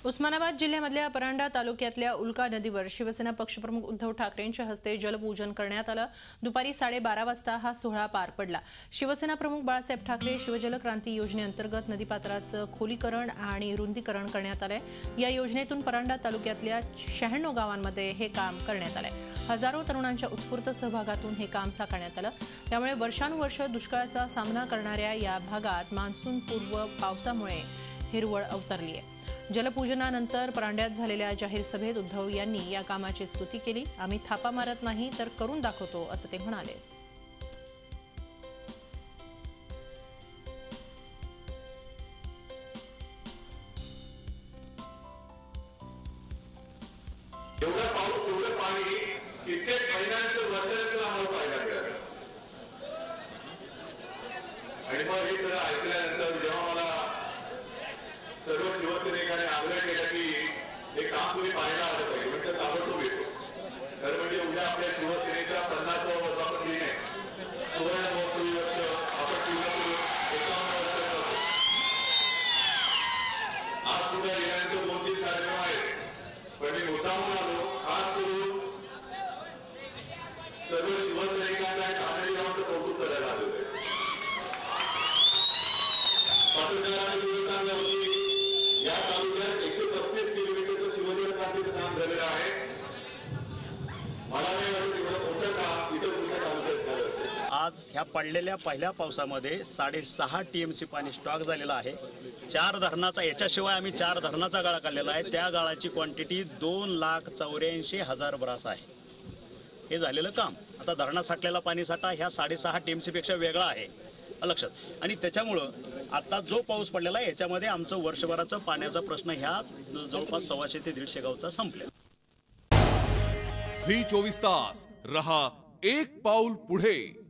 उस्मानाबाद जिल्ह्यामधल्या परांडा तालुक्यातल्या उल्का नदीवर शिवसेना पक्षप्रमुख उद्धव ठाकरेंच्या हस्ते जलपूजन करण्यात आलं। दुपारी 12:30 वाजता हा सोहळा पार पडला। शिवसेना प्रमुख बाळासाहेब ठाकरे शिवजल क्रांती योजनेअंतर्गत नदीपात्राचं खोलीकरण आणि रुंदीकरण करण्यात आलंय। या योजनेतून परांडा तालुक्यातल्या 96 गावांमध्ये हे काम करण्यात आलंय। हजारो तरुणांच्या उत्स्फूर्त सहभागातून हे काम साकारण्यात आलं। त्यामुळे वर्षानुवर्ष दुष्काळाचा सामना करणाऱ्या या भागात मान्सूनपूर्व पावसामुळे हिरवळ अवतरली आहे। जलपूजनानंतर परांड्यात झालेल्या जाहीर सभेत उद्धव यांनी या कामाची स्तुती केली। आम्ही थापा मारत नाही तर करून दाखवतो असं ते म्हणाले। एवढा पाऊस एवढं पाणी कित्येक महिन्यांचं वर्षाचं आम्हाला पाहायला मिळालं। आणि मग हे सगळं ऐकल्यानंतर जेव्हा मला सर्व शिवसैनिकांनी आग्रह केला की हे काम तुम्ही पाहायला आलं पाहिजे, म्हणजे ताबडतोब येतो। तर म्हणजे उद्या आपल्या शिवसेनेचा 50वा वर्धापन दिन आहे। सुवर्ण महोत्सवी वर्ष आपण पूर्ण करून 51 वर्ष करतो। आज सुद्धा येण्याचे 2-3 कार्यक्रम आहेत, पण मी मुद्दामून आलो खास करून सर्व शिवसैनिकांना ठाणे गावाचं कौतुक करायला आलो आहे। या तालुक्यात 135 किलोमीटरचं शिवजल क्रांतीचं काम झालेलं आहे। मला नाही वाटत एवढं मोठं काम इथं कुठल्या तालुक्यात झालं। आज ह्या पडलेल्या पहिल्या पावसामध्ये 6.5 TMC पाणी स्टॉक झालेलं आहे। 4 धरणाचा, याच्याशिवाय आम्ही 4 धरणाचा गाळा काढलेला आहे। त्या गाळाची क्वांटिटी 2,84,000 ब्रास आहे। हे झालेलं काम। आता धरणात साठलेला पाणी साठा ह्या 6.5 TMC पेक्षा वेगळा आहे लक्षात। आणि त्याच्यामुळं आता जो पाऊस पडलेला आहे याच्यामध्ये आमचं वर्षभराचं पाण्याचा प्रश्न ह्या जवळपास 125 ते 150 गावचा संपलेला। झी 24 तास रहा एक पाऊल पुढे।